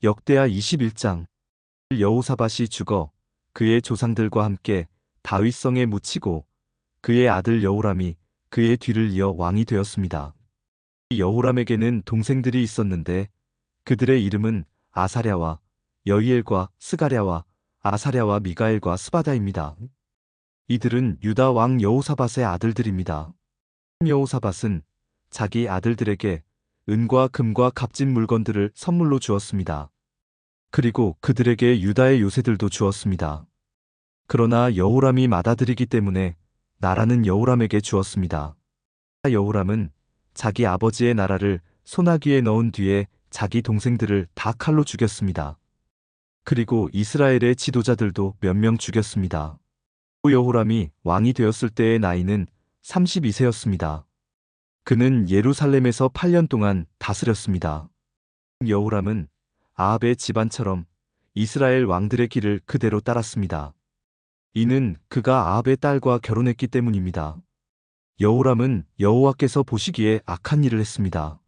역대하 21장. 여호사밧이 죽어 그의 조상들과 함께 다윗성에 묻히고 그의 아들 여호람이 그의 뒤를 이어 왕이 되었습니다. 이 여호람에게는 동생들이 있었는데 그들의 이름은 아사랴와 여이엘과 스가랴와 아사랴와 미가엘과 스바다입니다. 이들은 유다 왕 여호사밧의 아들들입니다. 여호사밧은 자기 아들들에게 은과 금과 값진 물건들을 선물로 주었습니다. 그리고 그들에게 유다의 요새들도 주었습니다. 그러나 여호람이 맏아들이기 때문에 나라는 여호람에게 주었습니다. 여호람은 자기 아버지의 나라를 소나기에 넣은 뒤에 자기 동생들을 다 칼로 죽였습니다. 그리고 이스라엘의 지도자들도 몇 명 죽였습니다. 여호람이 왕이 되었을 때의 나이는 32세였습니다. 그는 예루살렘에서 8년 동안 다스렸습니다. 여호람은 아합의 집안처럼 이스라엘 왕들의 길을 그대로 따랐습니다. 이는 그가 아합의 딸과 결혼했기 때문입니다. 여호람은 여호와께서 보시기에 악한 일을 했습니다.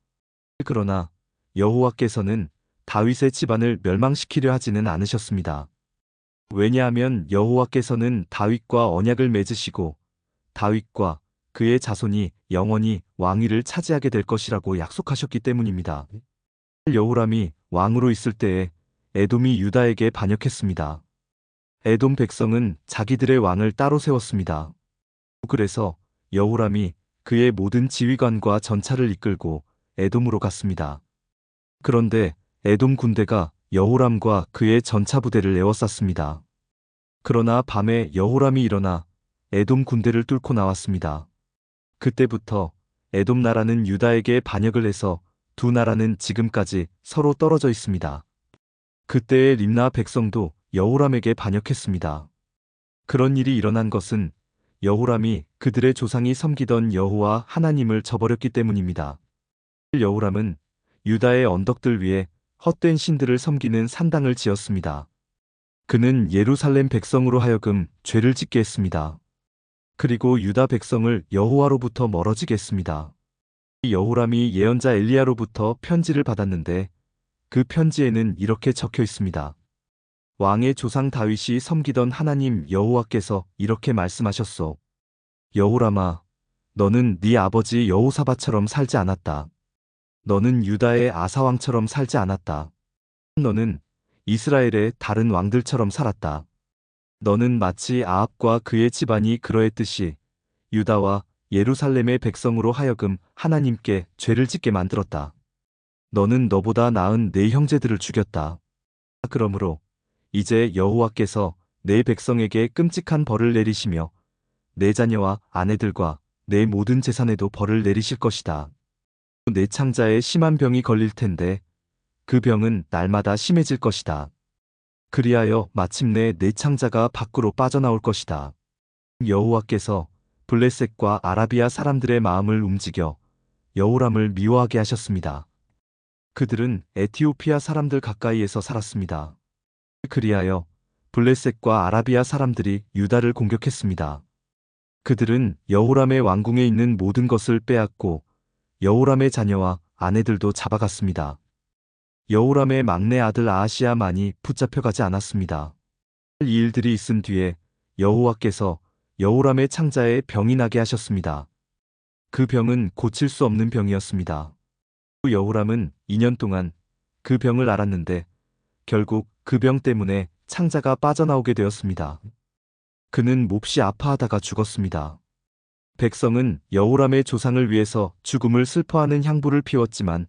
그러나 여호와께서는 다윗의 집안을 멸망시키려 하지는 않으셨습니다. 왜냐하면 여호와께서는 다윗과 언약을 맺으시고 다윗과 그의 자손이 영원히 왕위를 차지하게 될 것이라고 약속하셨기 때문입니다. 여호람이 왕으로 있을 때에 에돔이 유다에게 반역했습니다. 에돔 백성은 자기들의 왕을 따로 세웠습니다. 그래서 여호람이 그의 모든 지휘관과 전차를 이끌고 에돔으로 갔습니다. 그런데 에돔 군대가 여호람과 그의 전차 부대를 에워쌌습니다. 그러나 밤에 여호람이 일어나 에돔 군대를 뚫고 나왔습니다. 그때부터 에돔 나라는 유다에게 반역을 해서 두 나라는 지금까지 서로 떨어져 있습니다. 그때의 림나 백성도 여호람에게 반역했습니다. 그런 일이 일어난 것은 여호람이 그들의 조상이 섬기던 여호와 하나님을 저버렸기 때문입니다. 여호람은 유다의 언덕들 위에 헛된 신들을 섬기는 산당을 지었습니다. 그는 예루살렘 백성으로 하여금 죄를 짓게 했습니다. 그리고 유다 백성을 여호와로부터 멀어지게 했습니다. 여호람이 예언자 엘리야로부터 편지를 받았는데 그 편지에는 이렇게 적혀 있습니다. 왕의 조상 다윗이 섬기던 하나님 여호와께서 이렇게 말씀하셨소. 여호람아, 너는 네 아버지 여호사밧처럼 살지 않았다. 너는 유다의 아사왕처럼 살지 않았다. 너는 이스라엘의 다른 왕들처럼 살았다. 너는 마치 아합과 그의 집안이 그러했듯이 유다와 예루살렘의 백성으로 하여금 하나님께 죄를 짓게 만들었다. 너는 너보다 나은 네 형제들을 죽였다. 그러므로 이제 여호와께서 내 백성에게 끔찍한 벌을 내리시며 내 자녀와 아내들과 내 모든 재산에도 벌을 내리실 것이다. 내 창자에 심한 병이 걸릴 텐데 그 병은 날마다 심해질 것이다. 그리하여 마침내 내 창자가 밖으로 빠져나올 것이다. 여호와께서 블레셋과 아라비아 사람들의 마음을 움직여 여호람을 미워하게 하셨습니다. 그들은 에티오피아 사람들 가까이에서 살았습니다. 그리하여 블레셋과 아라비아 사람들이 유다를 공격했습니다. 그들은 여호람의 왕궁에 있는 모든 것을 빼앗고 여호람의 자녀와 아내들도 잡아갔습니다. 여호람의 막내 아들 아하시야만이 붙잡혀가지 않았습니다. 이 일들이 있은 뒤에 여호와께서 여호람의 창자에 병이 나게 하셨습니다. 그 병은 고칠 수 없는 병이었습니다. 여호람은 2년 동안 그 병을 앓았는데 결국 그 병 때문에 창자가 빠져나오게 되었습니다. 그는 몹시 아파하다가 죽었습니다. 백성은 여호람의 조상을 위해서 죽음을 슬퍼하는 향부를 피웠지만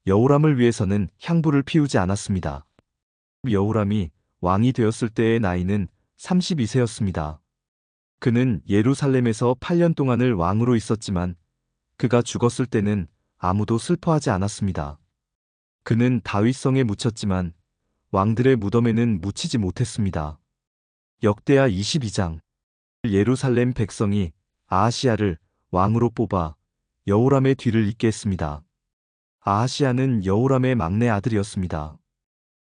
여호람을 위해서는 향부를 피우지 않았습니다. 여호람이 왕이 되었을 때의 나이는 32세였습니다. 그는 예루살렘에서 8년 동안을 왕으로 있었지만 그가 죽었을 때는 아무도 슬퍼하지 않았습니다. 그는 다윗성에 묻혔지만 왕들의 무덤에는 묻히지 못했습니다. 역대하 22장. 예루살렘 백성이 아하시야를 왕으로 뽑아 여호람의 뒤를 잇게 했습니다. 아하시야는 여호람의 막내 아들이었습니다.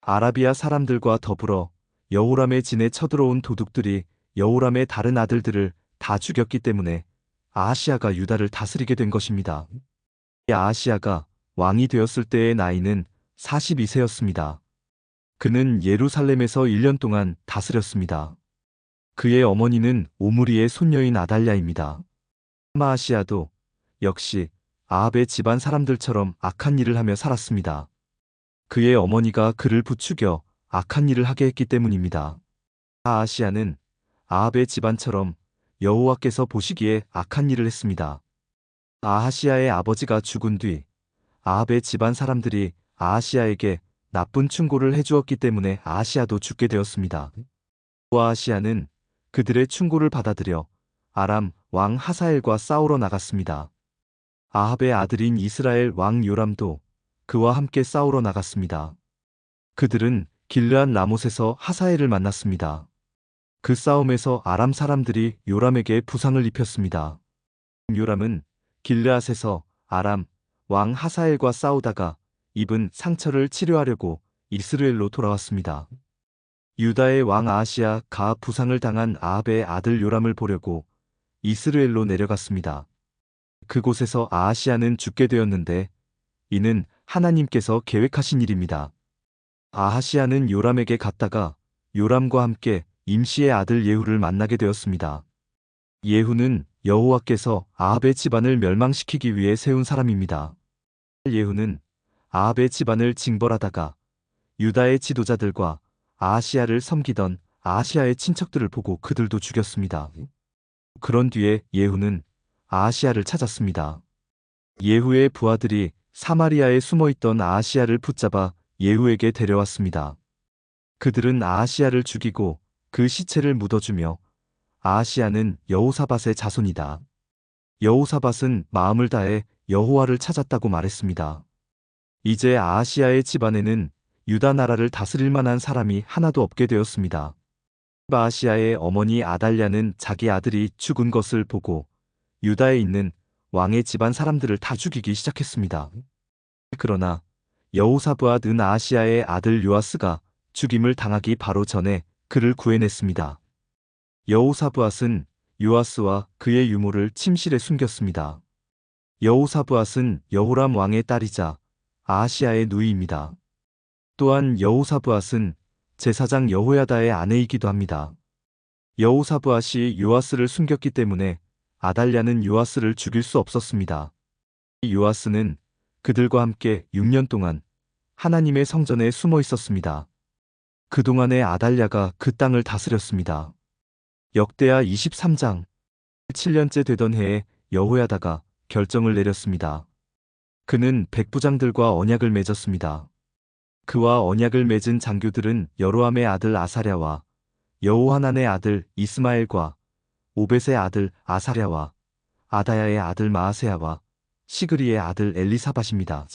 아라비아 사람들과 더불어 여호람의 진에 쳐들어온 도둑들이 여호람의 다른 아들들을 다 죽였기 때문에 아하시야가 유다를 다스리게 된 것입니다. 아하시야가 왕이 되었을 때의 나이는 42세였습니다. 그는 예루살렘에서 1년 동안 다스렸습니다. 그의 어머니는 오므리의 손녀인 아달랴입니다. 마아시아도 역시 아합의 집안 사람들처럼 악한 일을 하며 살았습니다. 그의 어머니가 그를 부추겨 악한 일을 하게 했기 때문입니다. 아하시아는 아합의 집안처럼 여호와께서 보시기에 악한 일을 했습니다. 아하시아의 아버지가 죽은 뒤 아합의 집안 사람들이 아하시아에게 나쁜 충고를 해주었기 때문에 아하시아도 죽게 되었습니다. 아하시아는 그들의 충고를 받아들여 아람 왕 하사엘과 싸우러 나갔습니다. 아합의 아들인 이스라엘 왕 요람도 그와 함께 싸우러 나갔습니다. 그들은 길르앗 라못에서 하사엘을 만났습니다. 그 싸움에서 아람 사람들이 요람에게 부상을 입혔습니다. 요람은 길르앗에서 아람 왕 하사엘과 싸우다가 입은 상처를 치료하려고 이스라엘로 돌아왔습니다. 유다의 왕 아하시아가 부상을 당한 아합의 아들 요람을 보려고 이스라엘로 내려갔습니다. 그곳에서 아하시아는 죽게 되었는데 이는 하나님께서 계획하신 일입니다. 아하시아는 요람에게 갔다가 요람과 함께 임시의 아들 예후를 만나게 되었습니다. 예후는 여호와께서 아합의 집안을 멸망시키기 위해 세운 사람입니다. 예후는 아합의 집안을 징벌하다가 유다의 지도자들과 아하시아를 섬기던 아하시아의 친척들을 보고 그들도 죽였습니다. 그런 뒤에 예후는 아하시아를 찾았습니다. 예후의 부하들이 사마리아에 숨어있던 아하시아를 붙잡아 예후에게 데려왔습니다. 그들은 아하시아를 죽이고 그 시체를 묻어주며 아하시아는 여호사밧의 자손이다. 여호사밧은 마음을 다해 여호와를 찾았다고 말했습니다. 이제 아하시아의 집안에는 유다 나라를 다스릴 만한 사람이 하나도 없게 되었습니다. 아하시아의 어머니 아달랴는 자기 아들이 죽은 것을 보고 유다에 있는 왕의 집안 사람들을 다 죽이기 시작했습니다. 그러나 여호사밧 은 아하시아의 아들 요아스가 죽임을 당하기 바로 전에 그를 구해냈습니다. 여호사밧은 요아스와 그의 유모를 침실에 숨겼습니다. 여호사밧은 여호람 왕의 딸이자 아하시아의 누이입니다. 또한 여호사밧은 제사장 여호야다의 아내이기도 합니다. 여호사밧이 요아스를 숨겼기 때문에 아달랴는 요아스를 죽일 수 없었습니다. 요아스는 그들과 함께 6년 동안 하나님의 성전에 숨어 있었습니다. 그동안에 아달랴가 그 땅을 다스렸습니다. 역대하 23장 7년째 되던 해에 여호야다가 결정을 내렸습니다. 그는 백부장들과 언약을 맺었습니다. 그와 언약을 맺은 장교들은 여로함의 아들 아사랴와 여호하난의 아들 이스마엘과 오벳의 아들 아사랴와 아다야의 아들 마아세야와 시그리의 아들 엘리사밧입니다.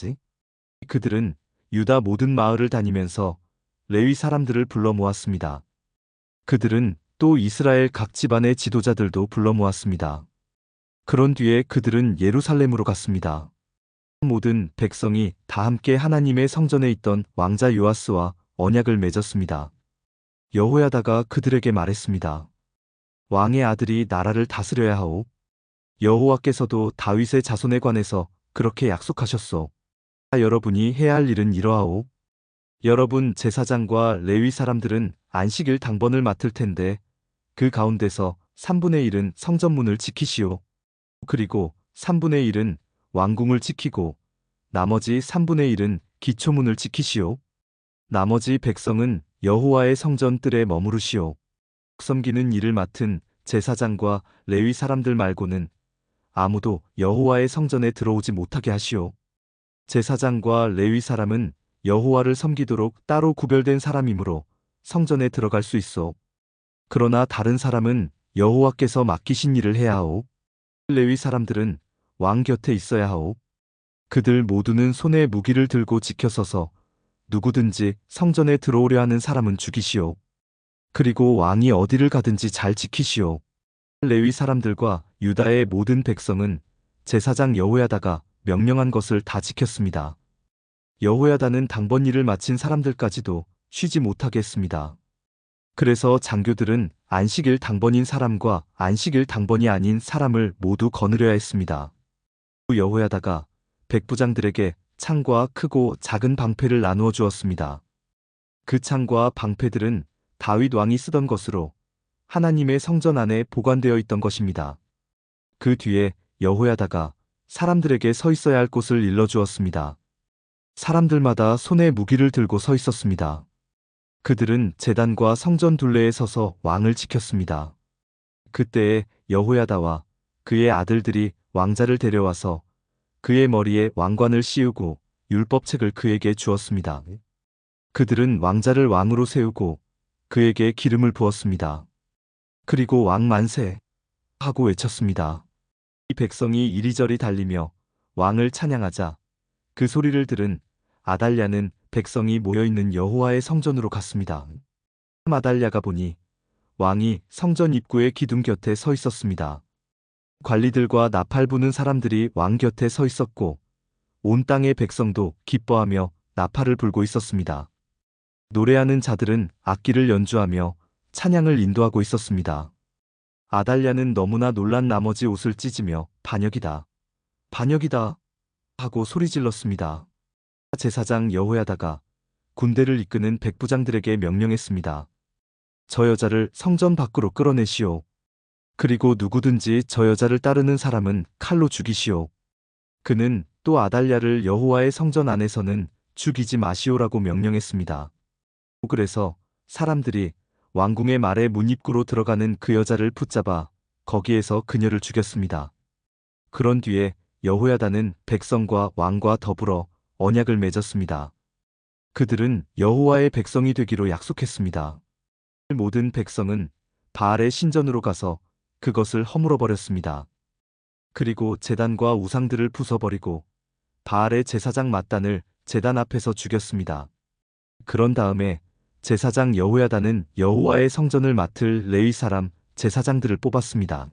그들은 유다 모든 마을을 다니면서 레위 사람들을 불러 모았습니다. 그들은 또 이스라엘 각 집안의 지도자들도 불러 모았습니다. 그런 뒤에 그들은 예루살렘으로 갔습니다. 모든 백성이 다 함께 하나님의 성전에 있던 왕자 요아스와 언약을 맺었습니다. 여호야다가 그들에게 말했습니다. 왕의 아들이 나라를 다스려야 하오. 여호와께서도 다윗의 자손에 관해서 그렇게 약속하셨소. 여러분이 해야 할 일은 이러하오. 여러분 제사장과 레위 사람들은 안식일 당번을 맡을 텐데 그 가운데서 3분의 1은 성전문을 지키시오. 그리고 3분의 1은 왕궁을 지키고 나머지 3분의 1은 기초문을 지키시오. 나머지 백성은 여호와의 성전 뜰에 머무르시오. 섬기는 일을 맡은 제사장과 레위 사람들 말고는 아무도 여호와의 성전에 들어오지 못하게 하시오. 제사장과 레위 사람은 여호와를 섬기도록 따로 구별된 사람이므로 성전에 들어갈 수 있어. 그러나 다른 사람은 여호와께서 맡기신 일을 해야 하오. 레위 사람들은 왕 곁에 있어야 하오. 그들 모두는 손에 무기를 들고 지켜서서 누구든지 성전에 들어오려 하는 사람은 죽이시오. 그리고 왕이 어디를 가든지 잘 지키시오. 레위 사람들과 유다의 모든 백성은 제사장 여호야다가 명령한 것을 다 지켰습니다. 여호야다는 당번 일을 마친 사람들까지도 쉬지 못하게 했습니다. 그래서 장교들은 안식일 당번인 사람과 안식일 당번이 아닌 사람을 모두 거느려야 했습니다. 여호야다가 백부장들에게 창과 크고 작은 방패를 나누어 주었습니다. 그 창과 방패들은 다윗 왕이 쓰던 것으로 하나님의 성전 안에 보관되어 있던 것입니다. 그 뒤에 여호야다가 사람들에게 서 있어야 할 곳을 일러주었습니다. 사람들마다 손에 무기를 들고 서 있었습니다. 그들은 제단과 성전 둘레에 서서 왕을 지켰습니다. 그때에 여호야다와 그의 아들들이 왕자를 데려와서 그의 머리에 왕관을 씌우고 율법책을 그에게 주었습니다. 그들은 왕자를 왕으로 세우고 그에게 기름을 부었습니다. 그리고 왕 만세 하고 외쳤습니다. 이 백성이 이리저리 달리며 왕을 찬양하자 그 소리를 들은 아달랴는 백성이 모여있는 여호와의 성전으로 갔습니다. 아달랴가 보니 왕이 성전 입구의 기둥 곁에 서 있었습니다. 관리들과 나팔 부는 사람들이 왕 곁에 서 있었고 온 땅의 백성도 기뻐하며 나팔을 불고 있었습니다. 노래하는 자들은 악기를 연주하며 찬양을 인도하고 있었습니다. 아달랴는 너무나 놀란 나머지 옷을 찢으며 반역이다, 반역이다 하고 소리질렀습니다. 제사장 여호야다가 군대를 이끄는 백부장들에게 명령했습니다. 저 여자를 성전 밖으로 끌어내시오. 그리고 누구든지 저 여자를 따르는 사람은 칼로 죽이시오. 그는 또 아달랴를 여호와의 성전 안에서는 죽이지 마시오라고 명령했습니다. 그래서 사람들이 왕궁의 말의 문 입구로 들어가는 그 여자를 붙잡아 거기에서 그녀를 죽였습니다. 그런 뒤에 여호야다는 백성과 왕과 더불어 언약을 맺었습니다. 그들은 여호와의 백성이 되기로 약속했습니다. 모든 백성은 바알의 신전으로 가서 그것을 허물어 버렸습니다. 그리고 제단과 우상들을 부숴버리고 바알의 제사장 맏단을 제단 앞에서 죽였습니다. 그런 다음에 제사장 여호야다는 여호와의 성전을 맡을 레위 사람 제사장들을 뽑았습니다.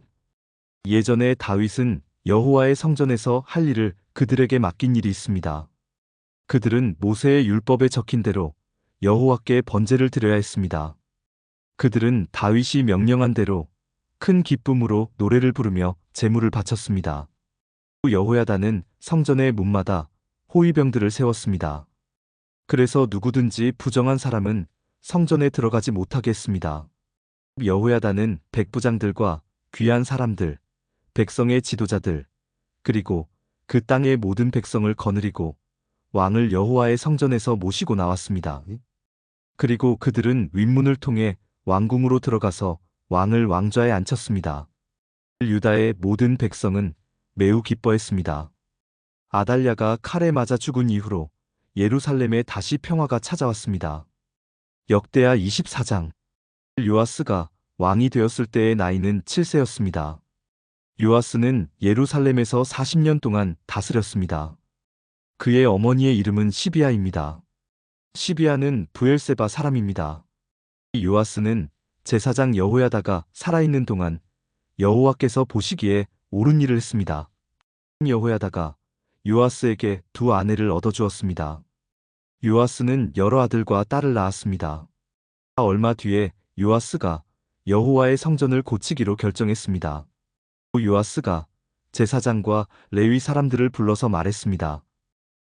예전에 다윗은 여호와의 성전에서 할 일을 그들에게 맡긴 일이 있습니다. 그들은 모세의 율법에 적힌 대로 여호와께 번제를 드려야 했습니다. 그들은 다윗이 명령한 대로 큰 기쁨으로 노래를 부르며 제물을 바쳤습니다. 여호야다는 성전의 문마다 호위병들을 세웠습니다. 그래서 누구든지 부정한 사람은 성전에 들어가지 못하게 했습니다. 여호야다는 백부장들과 귀한 사람들, 백성의 지도자들, 그리고 그 땅의 모든 백성을 거느리고 왕을 여호와의 성전에서 모시고 나왔습니다. 그리고 그들은 윗문을 통해 왕궁으로 들어가서 왕을 왕좌에 앉혔습니다. 유다의 모든 백성은 매우 기뻐했습니다. 아달랴가 칼에 맞아 죽은 이후로 예루살렘에 다시 평화가 찾아왔습니다. 역대하 24장. 요아스가 왕이 되었을 때의 나이는 7세였습니다. 요아스는 예루살렘에서 40년 동안 다스렸습니다. 그의 어머니의 이름은 시비아입니다. 시비아는 브엘세바 사람입니다. 요아스는 제사장 여호야다가 살아있는 동안 여호와께서 보시기에 옳은 일을 했습니다. 여호야다가 요아스에게 두 아내를 얻어주었습니다. 요아스는 여러 아들과 딸을 낳았습니다. 얼마 뒤에 요아스가 여호와의 성전을 고치기로 결정했습니다. 요아스가 제사장과 레위 사람들을 불러서 말했습니다.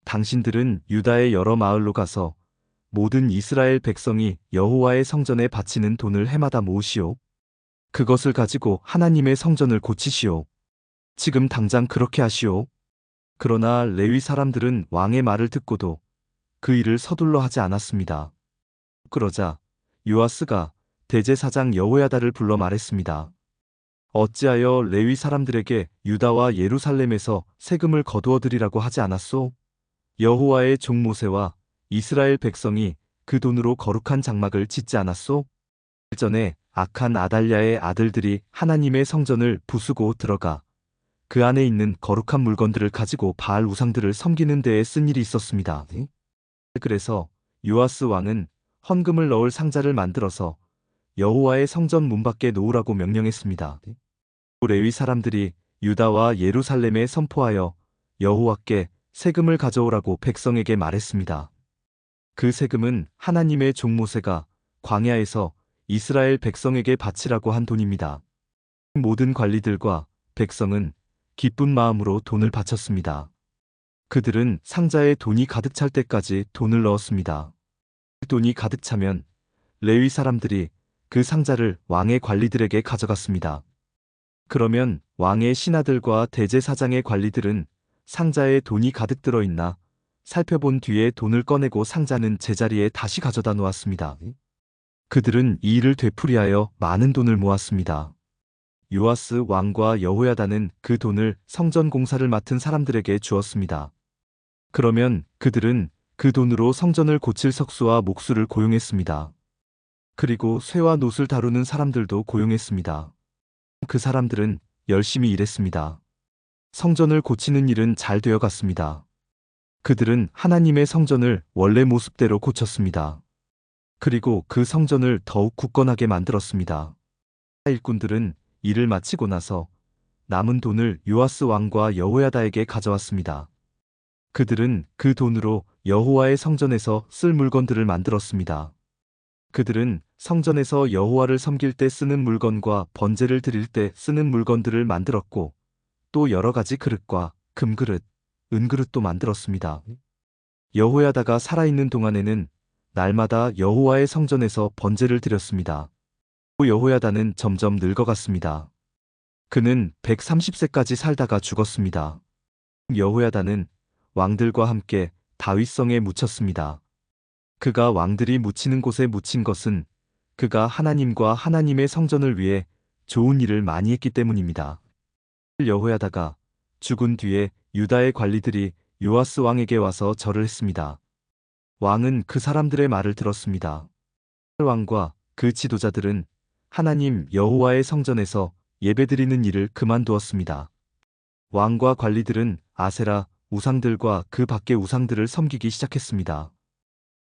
당신들은 유다의 여러 마을로 가서 모든 이스라엘 백성이 여호와의 성전에 바치는 돈을 해마다 모으시오. 그것을 가지고 하나님의 성전을 고치시오. 지금 당장 그렇게 하시오. 그러나 레위 사람들은 왕의 말을 듣고도 그 일을 서둘러 하지 않았습니다. 그러자 요아스가 대제사장 여호야다를 불러 말했습니다. 어찌하여 레위 사람들에게 유다와 예루살렘에서 세금을 거두어 드리라고 하지 않았소? 여호와의 종 모세와 이스라엘 백성이 그 돈으로 거룩한 장막을 짓지 않았소? 전에 악한 아달랴의 아들들이 하나님의 성전을 부수고 들어가 그 안에 있는 거룩한 물건들을 가지고 바알 우상들을 섬기는 데에 쓴 일이 있었습니다. 그래서 요아스 왕은 헌금을 넣을 상자를 만들어서 여호와의 성전 문 밖에 놓으라고 명령했습니다. 레위 사람들이 유다와 예루살렘에 선포하여 여호와께 세금을 가져오라고 백성에게 말했습니다. 그 세금은 하나님의 종 모세가 광야에서 이스라엘 백성에게 바치라고 한 돈입니다. 모든 관리들과 백성은 기쁜 마음으로 돈을 바쳤습니다. 그들은 상자에 돈이 가득 찰 때까지 돈을 넣었습니다. 돈이 가득 차면 레위 사람들이 그 상자를 왕의 관리들에게 가져갔습니다. 그러면 왕의 신하들과 대제사장의 관리들은 상자에 돈이 가득 들어있나 살펴본 뒤에 돈을 꺼내고 상자는 제자리에 다시 가져다 놓았습니다. 그들은 이 일을 되풀이하여 많은 돈을 모았습니다. 요아스 왕과 여호야다는 그 돈을 성전 공사를 맡은 사람들에게 주었습니다. 그러면 그들은 그 돈으로 성전을 고칠 석수와 목수를 고용했습니다. 그리고 쇠와 놋을 다루는 사람들도 고용했습니다. 그 사람들은 열심히 일했습니다. 성전을 고치는 일은 잘 되어 갔습니다. 그들은 하나님의 성전을 원래 모습대로 고쳤습니다. 그리고 그 성전을 더욱 굳건하게 만들었습니다. 일꾼들은 일을 마치고 나서 남은 돈을 요아스 왕과 여호야다에게 가져왔습니다. 그들은 그 돈으로 여호와의 성전에서 쓸 물건들을 만들었습니다. 그들은 성전에서 여호와를 섬길 때 쓰는 물건과 번제를 드릴 때 쓰는 물건들을 만들었고 또 여러 가지 그릇과 금그릇, 은그릇도 만들었습니다. 여호야다가 살아있는 동안에는 날마다 여호와의 성전에서 번제를 드렸습니다. 또 여호야다는 점점 늙어갔습니다. 그는 130세까지 살다가 죽었습니다. 여호야다는 왕들과 함께 다윗성에 묻혔습니다. 그가 왕들이 묻히는 곳에 묻힌 것은 그가 하나님과 하나님의 성전을 위해 좋은 일을 많이 했기 때문입니다. 여호야다가 죽은 뒤에 유다의 관리들이 요아스 왕에게 와서 절을 했습니다. 왕은 그 사람들의 말을 들었습니다. 왕과 그 지도자들은 하나님 여호와의 성전에서 예배드리는 일을 그만두었습니다. 왕과 관리들은 아세라 우상들과 그 밖의 우상들을 섬기기 시작했습니다.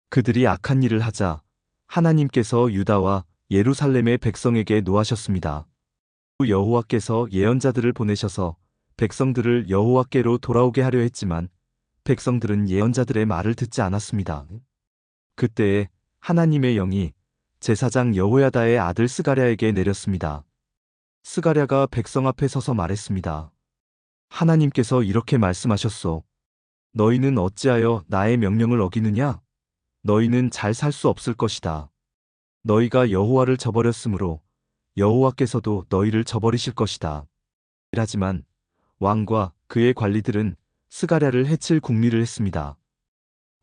그들이 악한 일을 하자 하나님께서 유다와 예루살렘의 백성에게 노하셨습니다. 여호와께서 예언자들을 보내셔서 백성들을 여호와께로 돌아오게 하려 했지만 백성들은 예언자들의 말을 듣지 않았습니다. 그때에 하나님의 영이 제사장 여호야다의 아들 스가랴에게 내렸습니다. 스가랴가 백성 앞에 서서 말했습니다. 하나님께서 이렇게 말씀하셨소. 너희는 어찌하여 나의 명령을 어기느냐? 너희는 잘 살 수 없을 것이다. 너희가 여호와를 저버렸으므로 여호와께서도 너희를 저버리실 것이다. 하지만 왕과 그의 관리들은 스가랴를 해칠 궁리를 했습니다.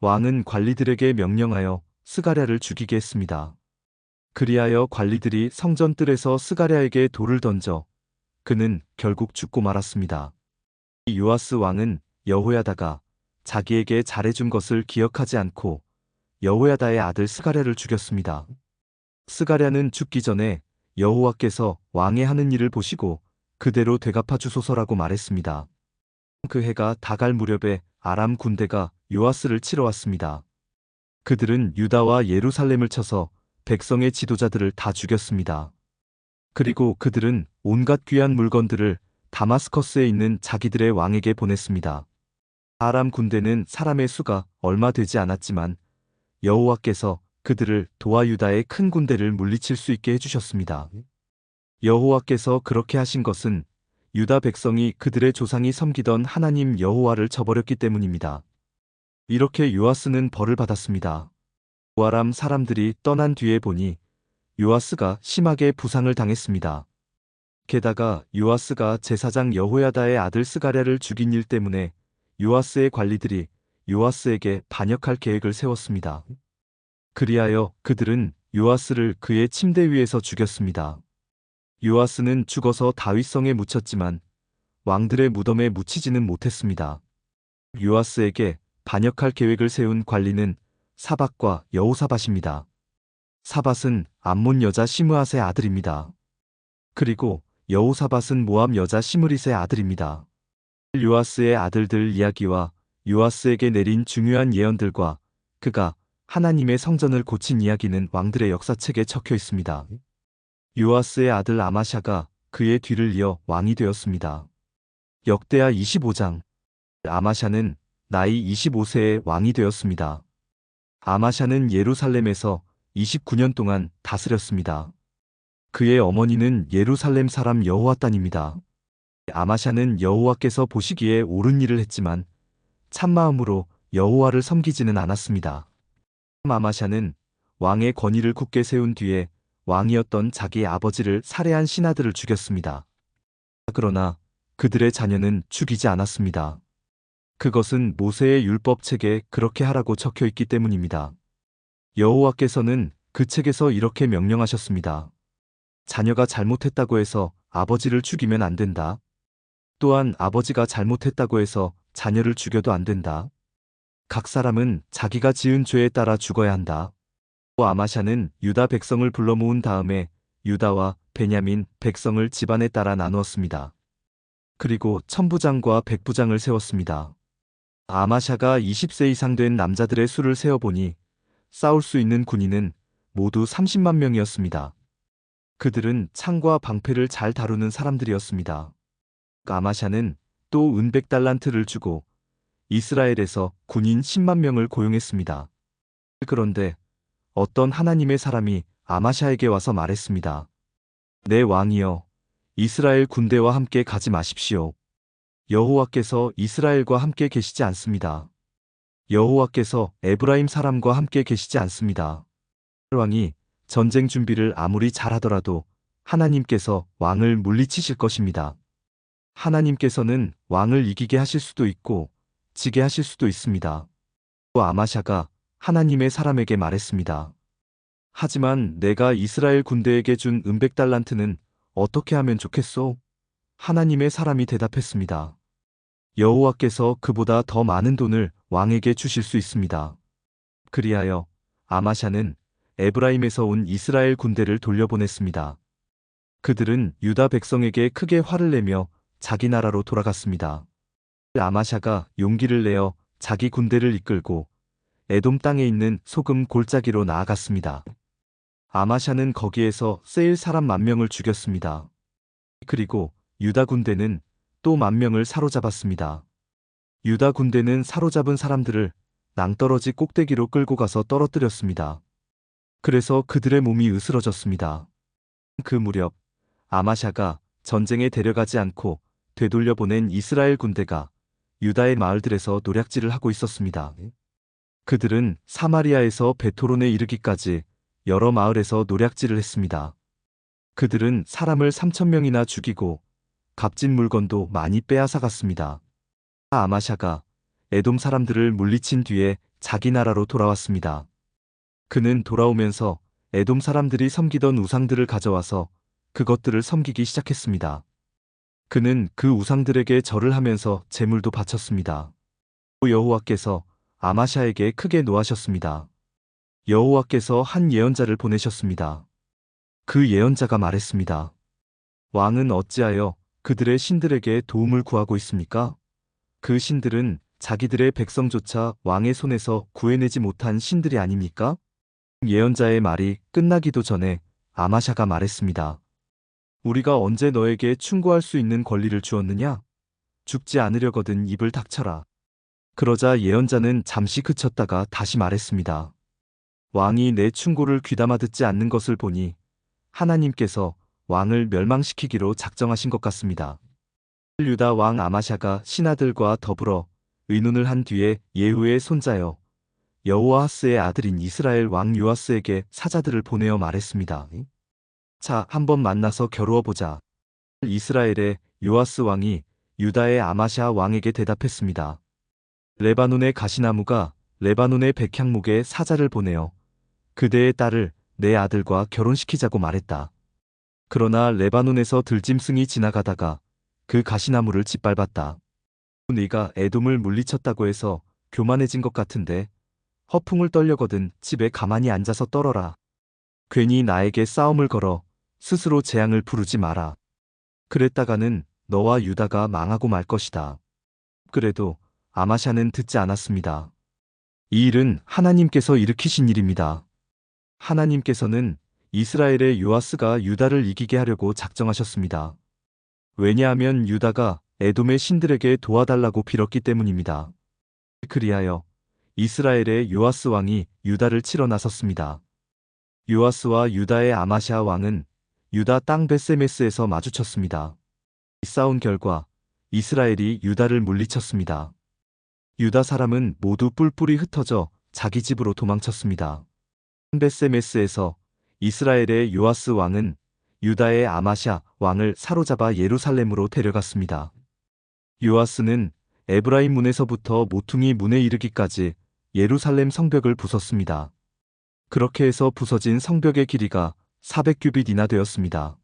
왕은 관리들에게 명령하여 스가랴를 죽이게 했습니다. 그리하여 관리들이 성전 뜰에서 스가랴에게 돌을 던져 그는 결국 죽고 말았습니다. 요아스 왕은 여호야다가 자기에게 잘해준 것을 기억하지 않고 여호야다의 아들 스가랴를 죽였습니다. 스가랴는 죽기 전에 여호와께서 왕의 하는 일을 보시고 그대로 되갚아 주소서라고 말했습니다. 그 해가 다갈 무렵에 아람 군대가 요아스를 치러 왔습니다. 그들은 유다와 예루살렘을 쳐서 백성의 지도자들을 다 죽였습니다. 그리고 그들은 온갖 귀한 물건들을 다마스커스에 있는 자기들의 왕에게 보냈습니다. 아람 군대는 사람의 수가 얼마 되지 않았지만 여호와께서 그들을 도와 유다의 큰 군대를 물리칠 수 있게 해주셨습니다. 여호와께서 그렇게 하신 것은 유다 백성이 그들의 조상이 섬기던 하나님 여호와를 저버렸기 때문입니다. 이렇게 요아스는 벌을 받았습니다. 아람 사람들이 떠난 뒤에 보니 요아스가 심하게 부상을 당했습니다. 게다가 요아스가 제사장 여호야다의 아들 스가랴를 죽인 일 때문에 요아스의 관리들이 요아스에게 반역할 계획을 세웠습니다. 그리하여 그들은 요아스를 그의 침대 위에서 죽였습니다. 요아스는 죽어서 다윗성에 묻혔지만 왕들의 무덤에 묻히지는 못했습니다. 요아스에게 반역할 계획을 세운 관리는 사밧과 여호사밧입니다. 사밧은 암몬 여자 시므앗의 아들입니다. 그리고 여호사밧은 모압 여자 시므릿의 아들입니다. 요아스의 아들들 이야기와 요아스에게 내린 중요한 예언들과 그가 하나님의 성전을 고친 이야기는 왕들의 역사책에 적혀 있습니다. 요아스의 아들 아마샤가 그의 뒤를 이어 왕이 되었습니다. 역대하 25장. 아마샤는 나이 25세에 왕이 되었습니다. 아마샤는 예루살렘에서 29년 동안 다스렸습니다. 그의 어머니는 예루살렘 사람 여호와단입니다. 아마샤는 여호와께서 보시기에 옳은 일을 했지만 참마음으로 여호와를 섬기지는 않았습니다. 아마샤는 왕의 권위를 굳게 세운 뒤에 왕이었던 자기 아버지를 살해한 신하들을 죽였습니다. 그러나 그들의 자녀는 죽이지 않았습니다. 그것은 모세의 율법책에 그렇게 하라고 적혀 있기 때문입니다. 여호와께서는 그 책에서 이렇게 명령하셨습니다. 자녀가 잘못했다고 해서 아버지를 죽이면 안 된다. 또한 아버지가 잘못했다고 해서 자녀를 죽여도 안 된다. 각 사람은 자기가 지은 죄에 따라 죽어야 한다. 아마샤는 유다 백성을 불러 모은 다음에 유다와 베냐민 백성을 집안에 따라 나누었습니다. 그리고 천부장과 백부장을 세웠습니다. 아마샤가 20세 이상 된 남자들의 수를 세어보니 싸울 수 있는 군인은 모두 30만 명이었습니다. 그들은 창과 방패를 잘 다루는 사람들이었습니다. 아마샤는 또 은백달란트를 주고 이스라엘에서 군인 10만 명을 고용했습니다. 그런데 어떤 하나님의 사람이 아마샤에게 와서 말했습니다. 내 왕이여, 이스라엘 군대와 함께 가지 마십시오. 여호와께서 이스라엘과 함께 계시지 않습니다. 여호와께서 에브라임 사람과 함께 계시지 않습니다. 왕이 전쟁 준비를 아무리 잘하더라도 하나님께서 왕을 물리치실 것입니다. 하나님께서는 왕을 이기게 하실 수도 있고 지게 하실 수도 있습니다. 또 아마샤가 하나님의 사람에게 말했습니다. 하지만 내가 이스라엘 군대에게 준 은백달란트는 어떻게 하면 좋겠소? 하나님의 사람이 대답했습니다. 여호와께서 그보다 더 많은 돈을 왕에게 주실 수 있습니다. 그리하여 아마샤는 에브라임에서 온 이스라엘 군대를 돌려보냈습니다. 그들은 유다 백성에게 크게 화를 내며 자기 나라로 돌아갔습니다. 아마샤가 용기를 내어 자기 군대를 이끌고 에돔 땅에 있는 소금 골짜기로 나아갔습니다. 아마샤는 거기에서 세일 사람 10,000명을 죽였습니다. 그리고 유다 군대는 또 10,000명을 사로잡았습니다. 유다 군대는 사로잡은 사람들을 낭떠러지 꼭대기로 끌고 가서 떨어뜨렸습니다. 그래서 그들의 몸이 으스러졌습니다. 그 무렵 아마샤가 전쟁에 데려가지 않고 되돌려 보낸 이스라엘 군대가 유다의 마을들에서 노략질을 하고 있었습니다. 그들은 사마리아에서 베토론에 이르기까지 여러 마을에서 노략질을 했습니다. 그들은 사람을 3,000명이나 죽이고 값진 물건도 많이 빼앗아갔습니다. 아마샤가 에돔 사람들을 물리친 뒤에 자기 나라로 돌아왔습니다. 그는 돌아오면서 에돔 사람들이 섬기던 우상들을 가져와서 그것들을 섬기기 시작했습니다. 그는 그 우상들에게 절을 하면서 제물도 바쳤습니다. 여호와께서 아마샤에게 크게 노하셨습니다. 여호와께서 한 예언자를 보내셨습니다. 그 예언자가 말했습니다. 왕은 어찌하여 그들의 신들에게 도움을 구하고 있습니까? 그 신들은 자기들의 백성조차 왕의 손에서 구해내지 못한 신들이 아닙니까? 예언자의 말이 끝나기도 전에 아마샤가 말했습니다. 우리가 언제 너에게 충고할 수 있는 권리를 주었느냐? 죽지 않으려거든 입을 닥쳐라. 그러자 예언자는 잠시 그쳤다가 다시 말했습니다. 왕이 내 충고를 귀담아 듣지 않는 것을 보니 하나님께서 왕을 멸망시키기로 작정하신 것 같습니다. 유다 왕 아마샤가 신하들과 더불어 의논을 한 뒤에 예후의 손자여 여호아하스의 아들인 이스라엘 왕 요아스에게 사자들을 보내어 말했습니다. 자, 한번 만나서 겨루어보자. 이스라엘의 요아스 왕이 유다의 아마샤 왕에게 대답했습니다. 레바논의 가시나무가 레바논의 백향목에 사자를 보내어 그대의 딸을 내 아들과 결혼시키자고 말했다. 그러나 레바논에서 들짐승이 지나가다가 그 가시나무를 짓밟았다. 네가 에돔을 물리쳤다고 해서 교만해진 것 같은데 허풍을 떨려거든 집에 가만히 앉아서 떨어라. 괜히 나에게 싸움을 걸어 스스로 재앙을 부르지 마라. 그랬다가는 너와 유다가 망하고 말 것이다. 그래도 아마샤는 듣지 않았습니다. 이 일은 하나님께서 일으키신 일입니다. 하나님께서는 이스라엘의 요아스가 유다를 이기게 하려고 작정하셨습니다. 왜냐하면 유다가 에돔의 신들에게 도와달라고 빌었기 때문입니다. 그리하여 이스라엘의 요아스 왕이 유다를 치러 나섰습니다. 요아스와 유다의 아마샤 왕은 유다 땅 베세메스에서 마주쳤습니다. 이 싸운 결과 이스라엘이 유다를 물리쳤습니다. 유다 사람은 모두 뿔뿔이 흩어져 자기 집으로 도망쳤습니다. 베세메스에서 이스라엘의 요아스 왕은 유다의 아마샤 왕을 사로잡아 예루살렘으로 데려갔습니다. 요아스는 에브라임 문에서부터 모퉁이 문에 이르기까지 예루살렘 성벽을 부쉈습니다. 그렇게 해서 부서진 성벽의 길이가 400규빗이나 되었습니다.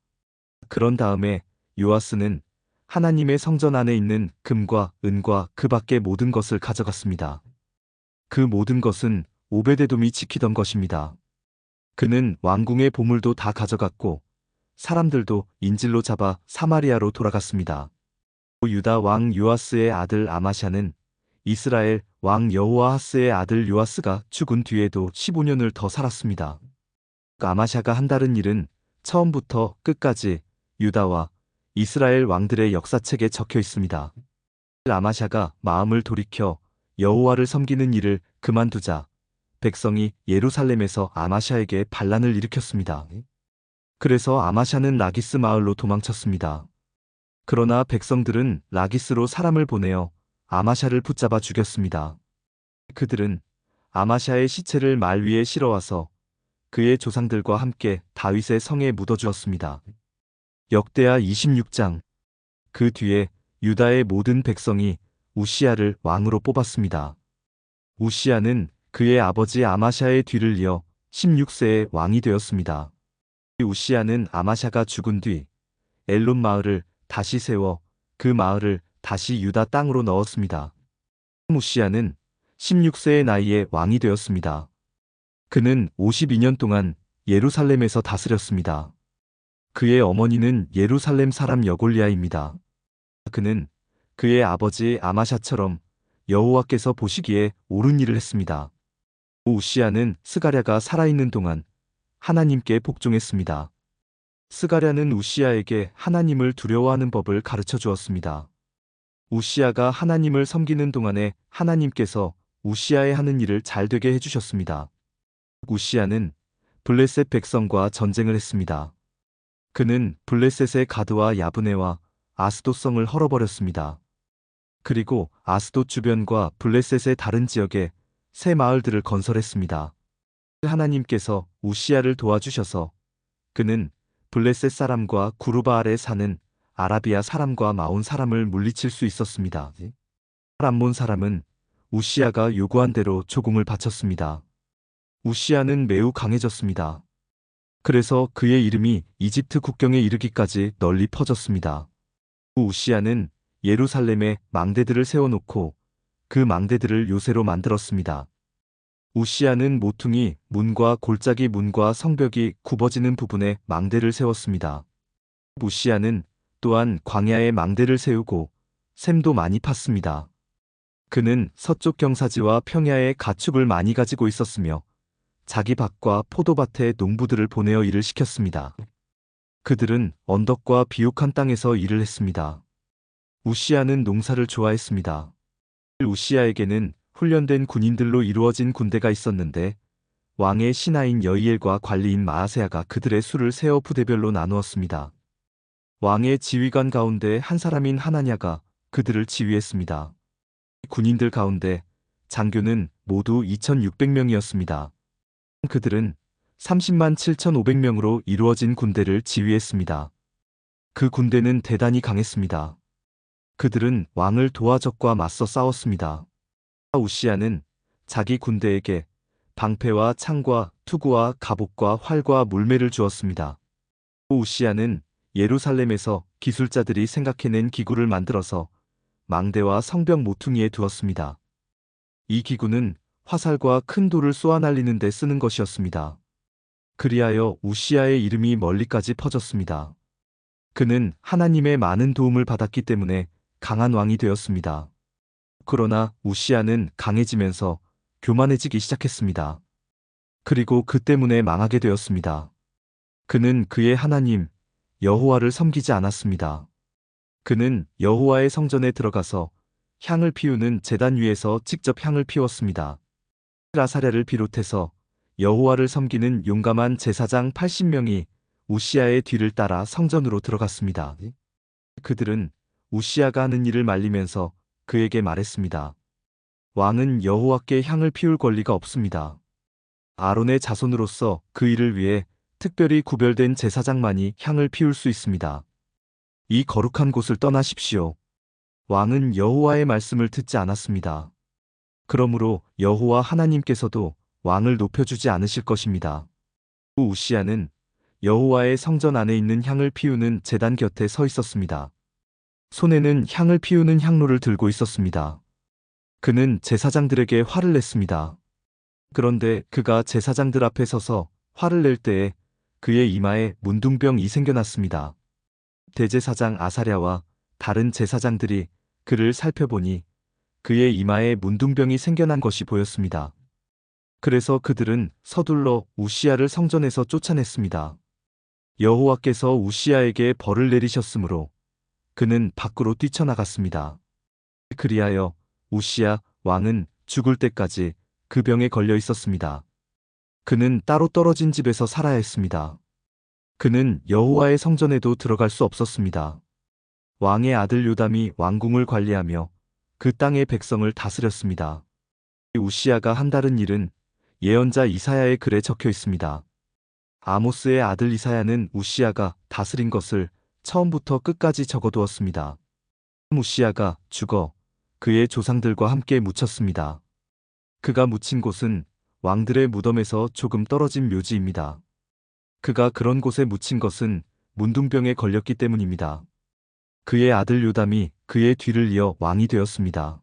그런 다음에 요아스는 하나님의 성전 안에 있는 금과 은과 그 밖의 모든 것을 가져갔습니다. 그 모든 것은 오베데돔이 지키던 것입니다. 그는 왕궁의 보물도 다 가져갔고 사람들도 인질로 잡아 사마리아로 돌아갔습니다. 유다 왕 요아스의 아들 아마샤는 이스라엘 왕 여호아하스의 아들 요아스가 죽은 뒤에도 15년을 더 살았습니다. 아마샤가 한 다른 일은 처음부터 끝까지 유다와 이스라엘 왕들의 역사책에 적혀 있습니다. 아마샤가 마음을 돌이켜 여호와를 섬기는 일을 그만두자 백성이 예루살렘에서 아마샤에게 반란을 일으켰습니다. 그래서 아마샤는 라기스 마을로 도망쳤습니다. 그러나 백성들은 라기스로 사람을 보내어 아마샤를 붙잡아 죽였습니다. 그들은 아마샤의 시체를 말 위에 실어와서 그의 조상들과 함께 다윗의 성에 묻어주었습니다. 역대하 26장. 그 뒤에 유다의 모든 백성이 우시야를 왕으로 뽑았습니다. 우시야는 그의 아버지 아마샤의 뒤를 이어 16세에 왕이 되었습니다. 우시야는 아마샤가 죽은 뒤 엘론 마을을 다시 세워 그 마을을 다시 유다 땅으로 넣었습니다. 우시야는 16세의 나이에 왕이 되었습니다. 그는 52년 동안 예루살렘에서 다스렸습니다. 그의 어머니는 예루살렘 사람 여골리아입니다. 그는 그의 아버지 아마샤처럼 여호와께서 보시기에 옳은 일을 했습니다. 우시야는 스가랴가 살아있는 동안 하나님께 복종했습니다. 스가랴는 우시야에게 하나님을 두려워하는 법을 가르쳐 주었습니다. 우시야가 하나님을 섬기는 동안에 하나님께서 우시야의 하는 일을 잘 되게 해주셨습니다. 우시야는 블레셋 백성과 전쟁을 했습니다. 그는 블레셋의 가드와 야브네와 아스돗성을 헐어버렸습니다. 그리고 아스돗 주변과 블레셋의 다른 지역에 새 마을들을 건설했습니다. 하나님께서 우시야를 도와주셔서 그는 블레셋 사람과 구르바알에 사는 아라비아 사람과 마온 사람을 물리칠 수 있었습니다. 람몬 사람은 우시야가 요구한 대로 조공을 바쳤습니다. 우시야는 매우 강해졌습니다. 그래서 그의 이름이 이집트 국경에 이르기까지 널리 퍼졌습니다. 우시야는 예루살렘에 망대들을 세워놓고 그 망대들을 요새로 만들었습니다. 우시야는 모퉁이 문과 골짜기 문과 성벽이 굽어지는 부분에 망대를 세웠습니다. 우시야는 또한 광야에 망대를 세우고 샘도 많이 팠습니다. 그는 서쪽 경사지와 평야에 가축을 많이 가지고 있었으며 자기 밭과 포도밭에 농부들을 보내어 일을 시켰습니다. 그들은 언덕과 비옥한 땅에서 일을 했습니다. 우시야는 농사를 좋아했습니다. 우시야에게는 훈련된 군인들로 이루어진 군대가 있었는데 왕의 신하인 여이엘과 관리인 마아세야가 그들의 수를 세어 부대별로 나누었습니다. 왕의 지휘관 가운데 한 사람인 하나냐가 그들을 지휘했습니다. 군인들 가운데 장교는 모두 2600명이었습니다. 그들은 30만 7500명으로 이루어진 군대를 지휘했습니다. 그 군대는 대단히 강했습니다. 그들은 왕을 도와 적과 맞서 싸웠습니다. 우시야는 자기 군대에게 방패와 창과 투구와 갑옷과 활과 물매를 주었습니다. 우시야는 예루살렘에서 기술자들이 생각해낸 기구를 만들어서 망대와 성벽 모퉁이에 두었습니다. 이 기구는 화살과 큰 돌을 쏘아 날리는 데 쓰는 것이었습니다. 그리하여 우시야의 이름이 멀리까지 퍼졌습니다. 그는 하나님의 많은 도움을 받았기 때문에 강한 왕이 되었습니다. 그러나 우시야는 강해지면서 교만해지기 시작했습니다. 그리고 그 때문에 망하게 되었습니다. 그는 그의 하나님 여호와를 섬기지 않았습니다. 그는 여호와의 성전에 들어가서 향을 피우는 제단 위에서 직접 향을 피웠습니다. 아사랴를 비롯해서 여호와를 섬기는 용감한 제사장 80명이 우시야의 뒤를 따라 성전으로 들어갔습니다. 그들은 우시야가 하는 일을 말리면서 그에게 말했습니다. 왕은 여호와께 향을 피울 권리가 없습니다. 아론의 자손으로서 그 일을 위해 특별히 구별된 제사장만이 향을 피울 수 있습니다. 이 거룩한 곳을 떠나십시오. 왕은 여호와의 말씀을 듣지 않았습니다. 그러므로 여호와 하나님께서도 왕을 높여주지 않으실 것입니다. 후 우시야는 여호와의 성전 안에 있는 향을 피우는 제단 곁에 서 있었습니다. 손에는 향을 피우는 향로를 들고 있었습니다. 그는 제사장들에게 화를 냈습니다. 그런데 그가 제사장들 앞에 서서 화를 낼 때에 그의 이마에 문둥병이 생겨났습니다. 대제사장 아사랴와 다른 제사장들이 그를 살펴보니 그의 이마에 문둥병이 생겨난 것이 보였습니다. 그래서 그들은 서둘러 우시야를 성전에서 쫓아냈습니다. 여호와께서 우시야에게 벌을 내리셨으므로 그는 밖으로 뛰쳐나갔습니다. 그리하여 우시야 왕은 죽을 때까지 그 병에 걸려 있었습니다. 그는 따로 떨어진 집에서 살아야 했습니다. 그는 여호와의 성전에도 들어갈 수 없었습니다. 왕의 아들 요담이 왕궁을 관리하며 그 땅의 백성을 다스렸습니다. 우시야가 한 다른 일은 예언자 이사야의 글에 적혀 있습니다. 아모스의 아들 이사야는 우시야가 다스린 것을 처음부터 끝까지 적어두었습니다. 우시야가 죽어 그의 조상들과 함께 묻혔습니다. 그가 묻힌 곳은 왕들의 무덤에서 조금 떨어진 묘지입니다. 그가 그런 곳에 묻힌 것은 문둥병에 걸렸기 때문입니다. 그의 아들 요담이 그의 뒤를 이어 왕이 되었습니다.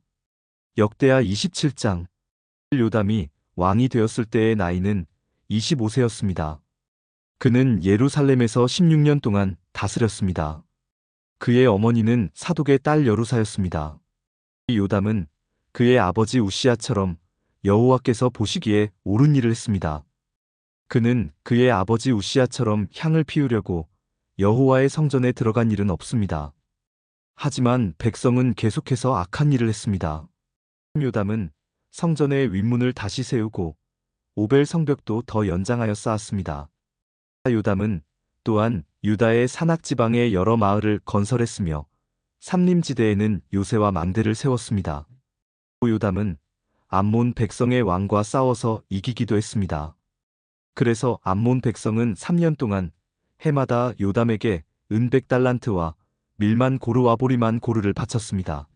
역대하 27장. 요담이 왕이 되었을 때의 나이는 25세였습니다. 그는 예루살렘에서 16년 동안 다스렸습니다. 그의 어머니는 사독의 딸 여루사였습니다. 요담은 그의 아버지 우시야처럼 여호와께서 보시기에 옳은 일을 했습니다. 그는 그의 아버지 우시야처럼 향을 피우려고 여호와의 성전에 들어간 일은 없습니다. 하지만 백성은 계속해서 악한 일을 했습니다. 요담은 성전의 윗문을 다시 세우고 오벨 성벽도 더 연장하여 쌓았습니다. 요담은 또한 유다의 산악 지방의 여러 마을을 건설했으며 삼림지대에는 요새와 망대를 세웠습니다. 요담은 암몬 백성의 왕과 싸워서 이기기도 했습니다. 그래서 암몬 백성은 3년 동안 해마다 요담에게 은 100달란트와 밀만 고르와 보리만 고르를 바쳤습니다.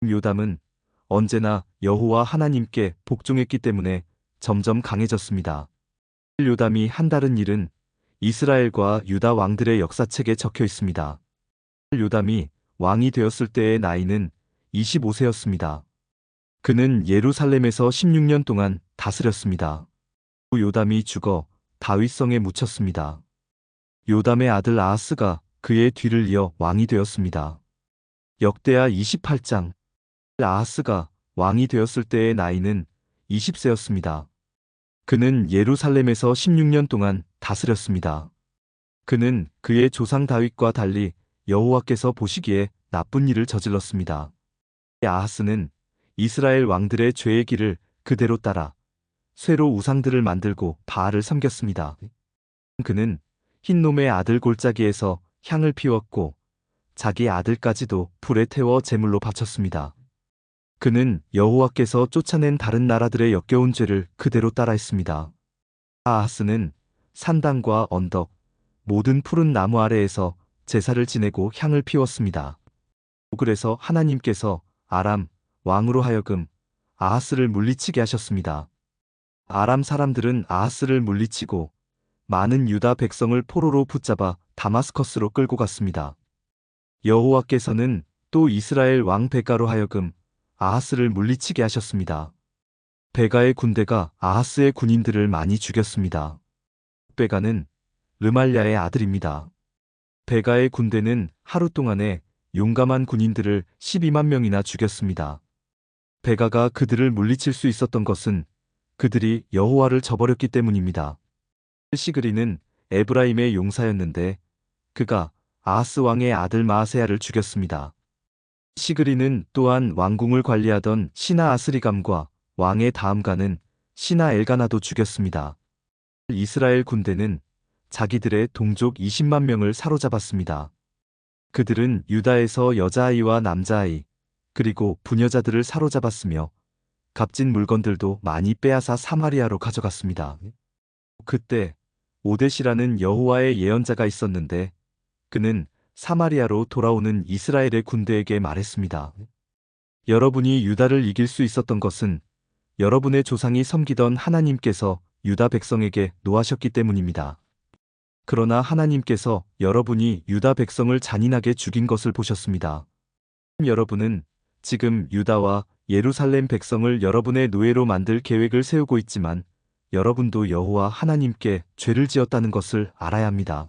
요담은 언제나 여호와 하나님께 복종했기 때문에 점점 강해졌습니다. 요담이 한 다른 일은 이스라엘과 유다 왕들의 역사책에 적혀 있습니다. 요담이 왕이 되었을 때의 나이는 25세였습니다. 그는 예루살렘에서 16년 동안 다스렸습니다. 요담이 죽어 다윗성에 묻혔습니다. 요담의 아들 아하스가 그의 뒤를 이어 왕이 되었습니다. 역대하 28장. 아하스가 왕이 되었을 때의 나이는 20세였습니다. 그는 예루살렘에서 16년 동안 다스렸습니다. 그는 그의 조상 다윗과 달리 여호와께서 보시기에 나쁜 일을 저질렀습니다. 아하스는 이스라엘 왕들의 죄의 길을 그대로 따라 쇠로 우상들을 만들고 바알을 섬겼습니다. 그는 흰놈의 아들 골짜기에서 향을 피웠고 자기 아들까지도 불에 태워 제물로 바쳤습니다. 그는 여호와께서 쫓아낸 다른 나라들의 역겨운 죄를 그대로 따라했습니다. 아하스는 산당과 언덕, 모든 푸른 나무 아래에서 제사를 지내고 향을 피웠습니다. 그래서 하나님께서 아람 왕으로 하여금 아하스를 물리치게 하셨습니다. 아람 사람들은 아하스를 물리치고 많은 유다 백성을 포로로 붙잡아 다마스커스로 끌고 갔습니다. 여호와께서는 또 이스라엘 왕 베가로 하여금 아하스를 물리치게 하셨습니다. 베가의 군대가 아하스의 군인들을 많이 죽였습니다. 베가는 르말랴의 아들입니다. 베가의 군대는 하루 동안에 용감한 군인들을 12만 명이나 죽였습니다. 베가가 그들을 물리칠 수 있었던 것은 그들이 여호와를 저버렸기 때문입니다. 시그리는 에브라임의 용사였는데 그가 아하스 왕의 아들 마아세야를 죽였습니다. 시그리는 또한 왕궁을 관리하던 시나 아스리감과 왕의 다음가는 시나 엘가나도 죽였습니다. 이스라엘 군대는 자기들의 동족 20만 명을 사로잡았습니다. 그들은 유다에서 여자아이와 남자아이 그리고 부녀자들을 사로잡았으며 값진 물건들도 많이 빼앗아 사마리아로 가져갔습니다. 그때 오뎃이라는 여호와의 예언자가 있었는데 그는 사마리아로 돌아오는 이스라엘의 군대에게 말했습니다. 여러분이 유다를 이길 수 있었던 것은 여러분의 조상이 섬기던 하나님께서 유다 백성에게 노하셨기 때문입니다. 그러나 하나님께서 여러분이 유다 백성을 잔인하게 죽인 것을 보셨습니다. 여러분은 지금 유다와 예루살렘 백성을 여러분의 노예로 만들 계획을 세우고 있지만 여러분도 여호와 하나님께 죄를 지었다는 것을 알아야 합니다.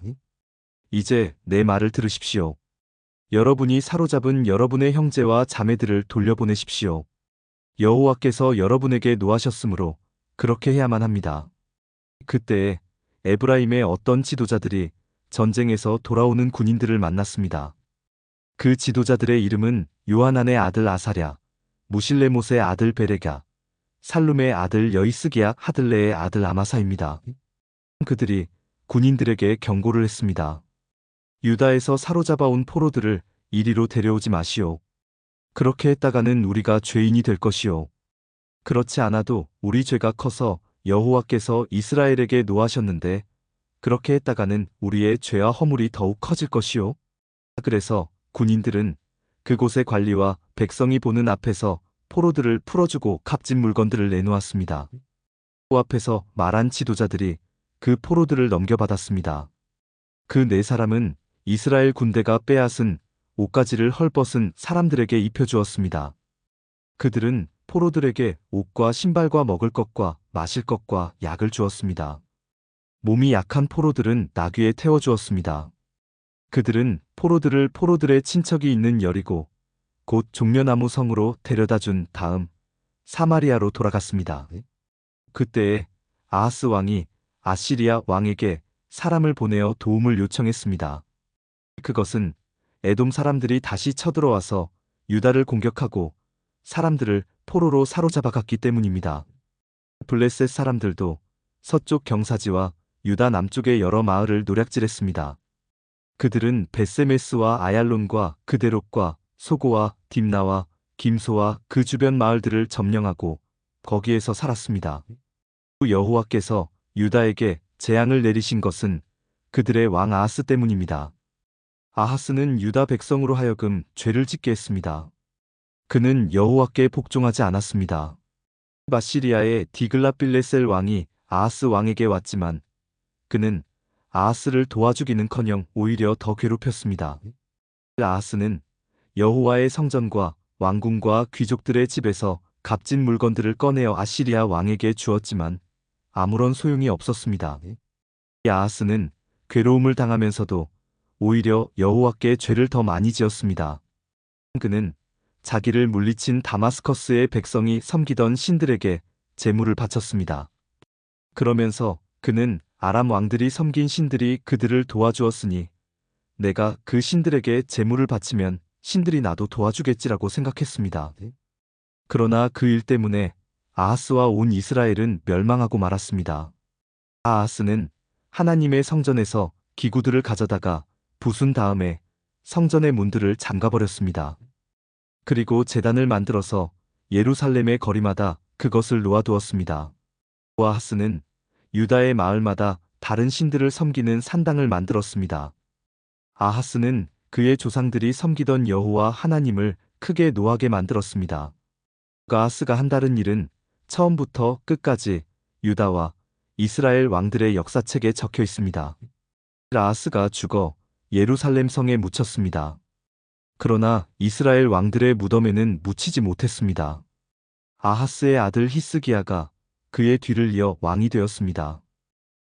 이제 내 말을 들으십시오. 여러분이 사로잡은 여러분의 형제와 자매들을 돌려보내십시오. 여호와께서 여러분에게 노하셨으므로 그렇게 해야만 합니다. 그때에 에브라임의 어떤 지도자들이 전쟁에서 돌아오는 군인들을 만났습니다. 그 지도자들의 이름은 요하난의 아들 아사랴, 무실레못의 아들 베레가, 살룸의 아들 여이스기야 하들레의 아들 아마사입니다. 그들이 군인들에게 경고를 했습니다. 유다에서 사로잡아온 포로들을 이리로 데려오지 마시오. 그렇게 했다가는 우리가 죄인이 될 것이오. 그렇지 않아도 우리 죄가 커서 여호와께서 이스라엘에게 노하셨는데 그렇게 했다가는 우리의 죄와 허물이 더욱 커질 것이오. 그래서 군인들은 그곳의 관리와 백성이 보는 앞에서 포로들을 풀어주고 값진 물건들을 내놓았습니다. 그 앞에서 말한 지도자들이 그 포로들을 넘겨받았습니다. 그 네 사람은 이스라엘 군대가 빼앗은 옷가지를 헐벗은 사람들에게 입혀주었습니다. 그들은 포로들에게 옷과 신발과 먹을 것과 마실 것과 약을 주었습니다. 몸이 약한 포로들은 나귀에 태워주었습니다. 그들은 포로들을 포로들의 친척이 있는 여리고 곧 종려나무 성으로 데려다 준 다음 사마리아로 돌아갔습니다. 그때에 아하스 왕이 아시리아 왕에게 사람을 보내어 도움을 요청했습니다. 그것은 에돔 사람들이 다시 쳐들어와서 유다를 공격하고 사람들을 포로로 사로잡아갔기 때문입니다. 블레셋 사람들도 서쪽 경사지와 유다 남쪽의 여러 마을을 노략질했습니다. 그들은 베세메스와 아얄론과 그데롯과 소고와 딥나와 김소와 그 주변 마을들을 점령하고 거기에서 살았습니다. 여호와께서 유다에게 재앙을 내리신 것은 그들의 왕 아하스 때문입니다. 아하스는 유다 백성으로 하여금 죄를 짓게 했습니다. 그는 여호와께 복종하지 않았습니다. 아시리아의 디글랏빌레셀 왕이 아하스 왕에게 왔지만 그는 아하스를 도와주기는커녕 오히려 더 괴롭혔습니다. 아하스는 여호와의 성전과 왕궁과 귀족들의 집에서 값진 물건들을 꺼내어 아시리아 왕에게 주었지만 아무런 소용이 없었습니다. 아하스는 괴로움을 당하면서도 오히려 여호와께 죄를 더 많이 지었습니다. 그는 자기를 물리친 다마스커스의 백성이 섬기던 신들에게 제물을 바쳤습니다. 그러면서 그는 아람 왕들이 섬긴 신들이 그들을 도와주었으니 내가 그 신들에게 제물을 바치면 신들이 나도 도와주겠지라고 생각했습니다. 그러나 그 일 때문에 아하스와 온 이스라엘은 멸망하고 말았습니다. 아하스는 하나님의 성전에서 기구들을 가져다가 부순 다음에 성전의 문들을 잠가버렸습니다. 그리고 제단을 만들어서 예루살렘의 거리마다 그것을 놓아두었습니다. 아하스는 유다의 마을마다 다른 신들을 섬기는 산당을 만들었습니다. 아하스는 그의 조상들이 섬기던 여호와 하나님을 크게 노하게 만들었습니다. 아하스가 한 다른 일은 처음부터 끝까지 유다와 이스라엘 왕들의 역사책에 적혀 있습니다. 아하스가 죽어 예루살렘 성에 묻혔습니다. 그러나 이스라엘 왕들의 무덤에는 묻히지 못했습니다. 아하스의 아들 히스기야가 그의 뒤를 이어 왕이 되었습니다.